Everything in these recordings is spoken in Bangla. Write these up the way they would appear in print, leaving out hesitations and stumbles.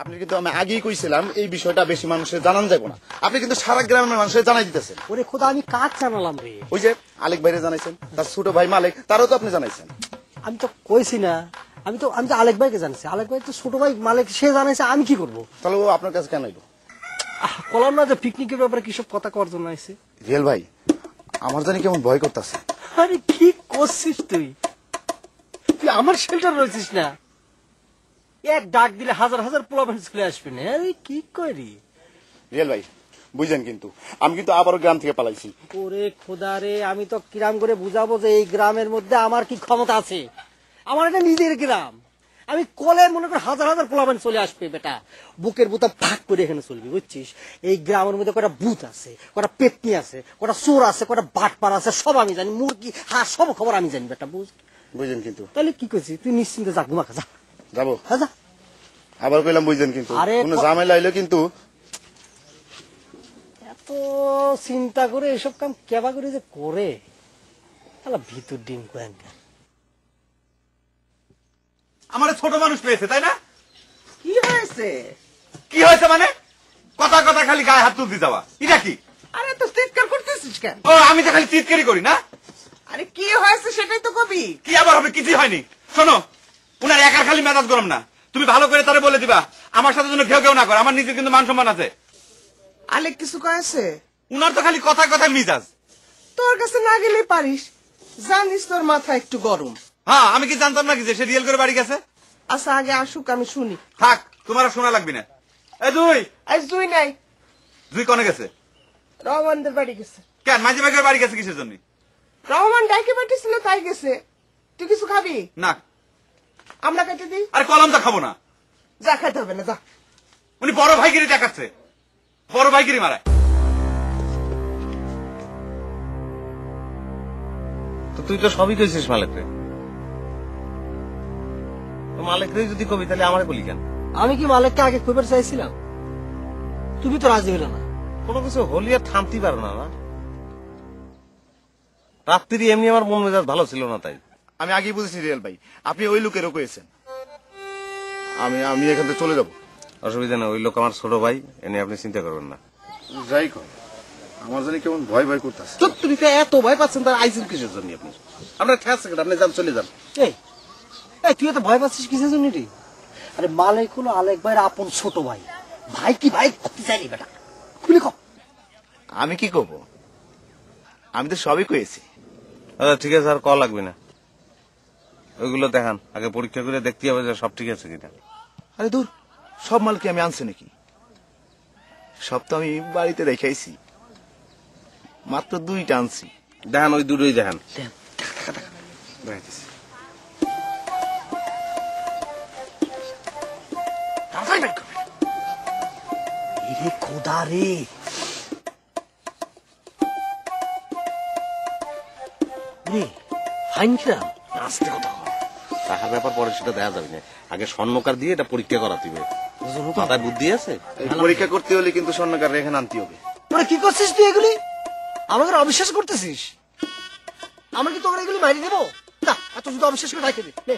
আপনি কিন্তু আমি আগেই কইছিলাম এই বিষয়টা বেশি মানুষের জানান যাবে না। আপনি কিন্তু সারা গ্রামের মানুষের জানাই দিতেছেন। ওরে খোদা, আমি কাজ জানালাম রে? ওই যে আলেক ভাইরে জানাইছেন, তার ছোট ভাই মালিক, তারও তো আপনি জানাইছেন। আমি তো কইছি না, আমি তো আলেক ভাইকে জানাইছি। আলেক ভাই তো ছোট ভাই মালিক, সে জানাইছে, আমি কি করবো? তাহলে ও আপনার কাছে কেন এলো? বললাম না যে পিকনিকের ব্যাপারে কিসব কথা করার জন্য আইছে। রিয়েল ভাই, আমার জানি কেমন ভয় করতেছে। আরে কি করছিস তুই? তুই আমার শেল্টার রয়েছিস না? এক ডাক দিলে হাজার হাজার পোলাপান চলে আসবে না। আরে কি করি? রিয়েল ভাই বুঝছেন, কিন্তু আমি কিন্তু আবারও গ্রাম থেকে পালাইছি। ওরে খোদা রে, আমি তো কিরাম করে বুঝাবো যে এই গ্রামের মধ্যে আমার কি ক্ষমতা আছে? আমার এটা নিজের গ্রাম। আমি কলে মনে করি হাজার হাজার পোলাপান চলে আসবে বেটা, বুকের বুতা ভাগ করে এখানে চলবি, বুঝছিস? এই গ্রামের মধ্যে কটা ভূত আছে, কটা পেতনি আছে, কটা চোর আছে, কটা বাটপার আছে, সব আমি জানি। মুরগি হাঁস সব খবর আমি জানি বেটা, বুঝছেন কিন্তু। তাহলে কি করছিস তুই? নিশ্চিন্তে যা, ঘুমাকা যা। যাবো? হ্যাঁ যা। আবার কইলাম বুঝছেন কিন্তু, কোনো ঝামেলা হইলো কিন্তু। এত চিন্তা করে এসব কাম কেবা করে যে করে, তাহলে ভিতর ডিম কোয়াঙ্কা। আমার ছোট মানুষ পেয়েছে, তাই না? কি হয়েছে? কি হয়েছে মানে? কথা কথা খালি গায়ে হাত তুলতে যাওয়া, এটা কি? আরে তো চিৎকার করতেছিস কেন? ও আমি তো খালি চিৎকারই করি না। আরে কি হয়েছে সেটাই তো কবি। কি আবার হবে? কিছুই হয়নি। শোনো, উনার একার খালি মেজাজ গরম না, তুমি ভালো করে তারা বলে দিবা আমার সাথে যেন কেউ কেউ না করে। আমার নিজের কিন্তু মান সম্মান আছে। আলেক কিছু কয়েছে? উনার তো খালি কথা কথা মিজাজ। তোর কাছে না গেলে পারিস, জানিস তোর মাথা একটু গরম। হ্যাঁ, আমি কি জানতাম নাকি যে সে রিয়েল করে বাড়ি গেছে? আচ্ছা আগে আসুক, আমি শুনি। থাক, তোমার আর শোনা লাগবে না। এই দুই আজ দুই নাই, দুই কনে গেছে? রহমানদের বাড়ি গেছে। কেন মাঝে মাঝে বাড়ি গেছে কিসের জন্য? রহমান ডাইকে পাঠিয়েছিল তাই গেছে। তুই কিছু খাবি? না। আমরা কেটে দিই। আরে কলম তো খাবো না। যা, খাইতে হবে না, যা। উনি বড় ভাইগিরি দেখাচ্ছে, বড় ভাইগিরি মারায়। তো তুই তো সবই কইছিস মালিকরে। মালিকরে যদি কবি তাহলে আমারে বলি কেন? আমি কি মালিককে আগে খবর চাইছিলাম? তুমি তো রাজি হলে না। কোনো কিছু হলি আর থামতেই পারো না। রাত্রি এমনি আমার মন মেজাজ ভালো ছিল না, তাই আমি আগেই বুঝেছি রিয়েল ভাই, আপনি ওই লোকেরও কয়েছেন। আমি এখান থেকে চলে যাবো। অসুবিধা নেই, ওই লোক আমার ছোট ভাই, এনে আপনি চিন্তা করবেন না। যাই কর, আমার জানি কেমন ভয় ভয় করতেছে। তুমি এত ভয় পাচ্ছেন তার আইসির কিসের জন্য? আপনি আপনার ঠেক সেকেন্ড, আপনি যান, চলে যান। এই তুই এত ভয় পাচ্ছিস কিসের জন্য রে? আরে মালিক হলো আলেক ভাইয়ের আপন ছোট ভাই। ভাই কি ভাই করতে চাইনি বেটা, খুলে কম। আমি কি করব? আমি তো সবই কয়েছি। আচ্ছা ঠিক আছে, আর কল লাগবে না। ওইগুলো দেখান, আগে পরীক্ষা করে দেখতে হবে যে সব ঠিক আছে কিনা। আরে দূর, সব মাল কি আমি আনছি নাকি? সব তো আমি বাড়িতে রেখেছি, মাত্র 2টা আনছি। দেখান, ওই দুটোই দেখান। দেখাইতেছি। এরে খোদা রে, টাকার ব্যাপার পরে সেটা দেখা যাবে না, আগে স্বর্ণকার দিয়ে এটা পরীক্ষা করা দিবে। মাথায় বুদ্ধি আছে? এই পরীক্ষা করতে হলে কিন্তু স্বর্ণকার এখানে আনতে হবে। তোরা কি করছিস তুই এগুলি? আমাকে অবিশ্বাস করতেছিস? আমরা কি তোকে এগুলি মারি দেবো? না, এত শুধু অবিশ্বাস করে রাখে দে।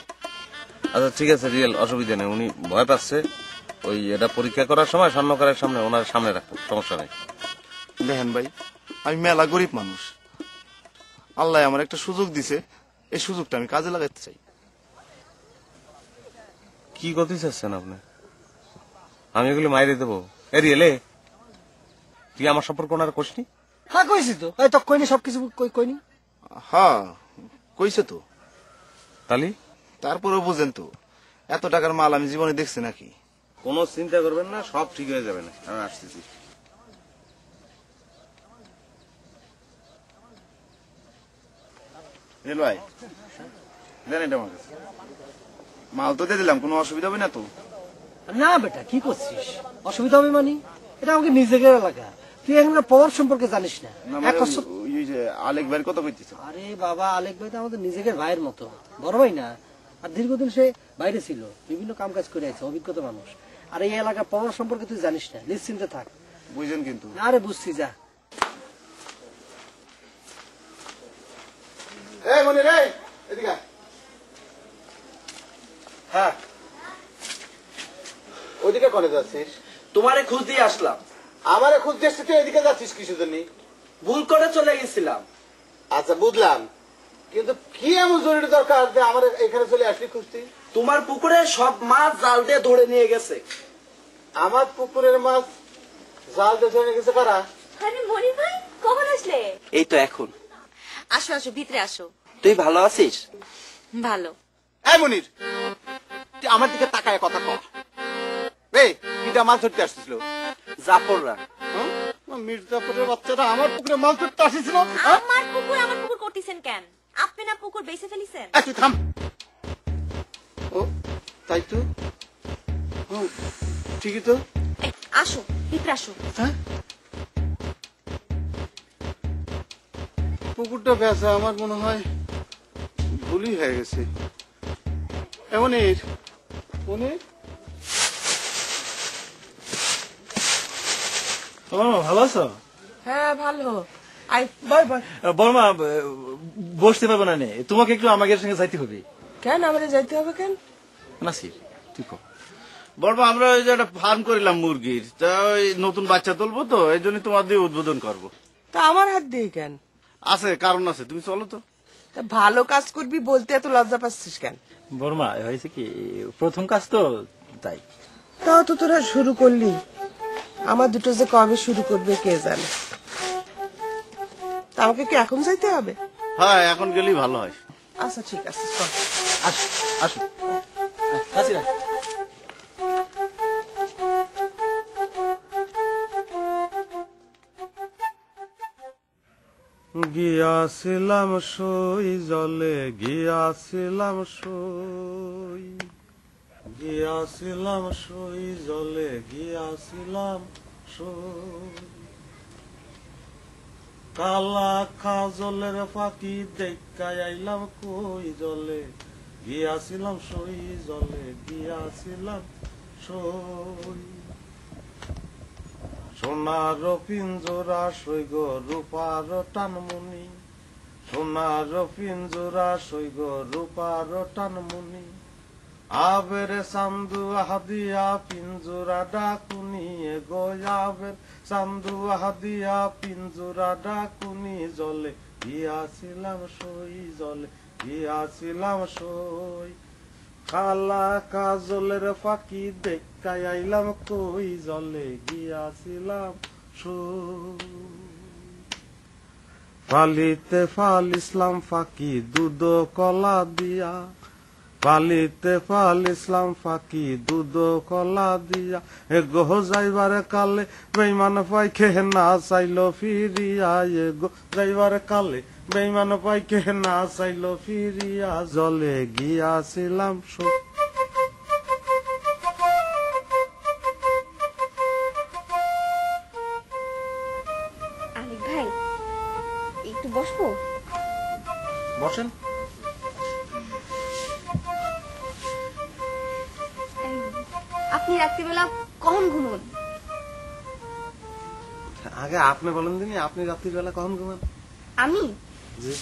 আচ্ছা ঠিক আছে রিয়েল, অসুবিধা নেই। উনি ভয় পাচ্ছে, ওই এটা পরীক্ষা করার সময় স্বর্ণকারের সামনে ওনার সামনে রাখো, সমস্যা নেই। দেখেন ভাই, আমি মেলা গরিব মানুষ, আল্লাহ আমার একটা সুযোগ দিছে, এই সুযোগটা আমি কাজে লাগাইতে চাই। কি করতে চাচ্ছেন আপনি? আমি এগুলি মাইরে দেবো? এ রিয়েলে তুই আমার সম্পর্ক ওনার কোসনি? হ্যাঁ কইছি তো, এই তো কইনি, সবকিছু কইনি। হ্যাঁ কইছে তো। তালি তারপরেও বুঝেন তো, এত টাকার মাল আমি জীবনে দেখছি নাকি? কোনো চিন্তা করবেন না, সব ঠিক হয়ে যাবে না, আমি আসতেছি। ভাই দেন এটা আমার কাছে। মাল তো দিয়ে দিলাম, কোনো অসুবিধা হবে না তো? না বেটা, কি করছিস? অসুবিধা হবে মানে? এটা আমাকে নিজের এলাকা, তুই এখন পাওয়ার সম্পর্কে জানিস না। ওই যে আলেক ভাইয়ের কথা কইতেছ। আরে বাবা, আলেক ভাই তো আমাদের নিজের ভাইয়ের মতো, বড় ভাই না? আর দীর্ঘদিন সে বাইরে ছিল, বিভিন্ন কাম কাজ করে আছে, অভিজ্ঞতা মানুষ। আর এই এলাকা পাওয়ার সম্পর্কে তুই জানিস না, নিশ্চিন্তে থাক। বুঝেন কিন্তু? আরে বুঝছি, যা। হ্যাঁ, ওই ওইদিকে কোনে যাচ্ছিস? তোমারে খোঁজ দিয়ে আসলাম। আমারে খুঁজ দেখছিস, তুই এদিকে যাচ্ছিস কিসের জন্য? ভুল করে চলে গেছিলাম। আচ্ছা বুঝলাম, কিন্তু কি এমন জরুরি দরকার যে আমার এখানে চলে আসলি খুঁজতি? তোমার পুকুরে সব মাছ জাল দিয়ে ধরে নিয়ে গেছে। আমার পুকুরের মাছ জাল দিয়ে ধরে গেছে কারা? আরে মনি ভাই কখন আসলে? এই তো এখন। আসো আসো ভিতরে আসো। তুই ভালো আছিস? ভালো। এই মনির, তুই আমার দিকে তাকায় কথা কর। এই কিটা মাছ ধরতে আসছিল? জাফররা। মির্জাপুরের বাচ্চারা আমার পুকুরে মাছ ধরতে আসছিল। আমার পুকুর করতেছেন কেন? আপনি না পুকুর বেঁচে ফেলিছেন? তুই থাম। ও তাই তো, ও, ঠিকই তো। এই, আসো ভিতরে আসো। হ্যাঁ, পুকুরটা বেচা আমার মনে হয় ভুলই হয়ে গেছে। এমনির মনির, ভালো আছো? হ্যাঁ ভালো। আই বল বল। বর্মা বসতে পারবো না নে, তোমাকে একটু আমাদের সঙ্গে যাইতে হবে। কেন আমারে যাইতে হবে কেন? নাসির তুই কর। বলবো আমরা ওই যে একটা ফার্ম করিলাম মুরগির, তা ওই নতুন বাচ্চা তুলবো তো, এই জন্য তোমার দিয়ে উদ্বোধন করবো। তা আমার হাত দিয়ে কেন? আছে কারণ আছে, তুমি চলো তো। তা ভালো কাজ করবি বলতে এত লজ্জা পাচ্ছিস কেন? বর্মা হয়েছে কি, প্রথম কাজ তো তাই। তাও তো তোরা শুরু করলি, আমার দুটো যে কবে শুরু করবে কে জানে। তা আমাকে কি এখন যাইতে হবে? হ্যাঁ এখন গেলেই ভালো হয়। আচ্ছা ঠিক আছে চল। আসো আসো নাসির আয়। গিয়াছিলাম সই জলে, গিয়াছিলাম সই, গিয়াছিলাম সই জলে, গিয়াছিলাম সই। কালা কাজলের পাখি দেখাই আইলাম কই জলে, গিয়াছিলাম সই জলে, গিয়াছিলাম সই। সোনার পিঞ্জরা সৈগ রূপার টানমুনি, সোনার পিঞ্জরা সৈগ রূপার টানমুনি। আবের চান্দু হাদিয়া পিঞ্জরা ডাকুনি গো, আবের চান্দু হাদিয়া পিঞ্জরা ডাকুনি জলে, গিয়াছিলাম সই জলে, গিয়াছিলাম সই। কালা কাজলের পাখি দেখাই আইলাম কই জলে, গিয়াছিলাম সই। পালিতে ফালিসলাম ফাঁকি দুধ কলা দিয়া, পালিতে ফালিসলাম ফাঁকি দুধ কলা দিয়া। এ গো যাইবার কালে বেইমান পাইকে না চাইল ফিরিয়া, এ গো যাইবার কালে বেইমান পাইকে না চাইল ফিরিয়া জলে, গিয়াছিলাম সই। আলিক ভাই একটু বসবো? বসেন। আপনি রাত্রিবেলা কখন ঘুমোন? আগে আপনি বলেন দিনি, আপনি রাত্রিবেলা কখন ঘুমান? আমি জি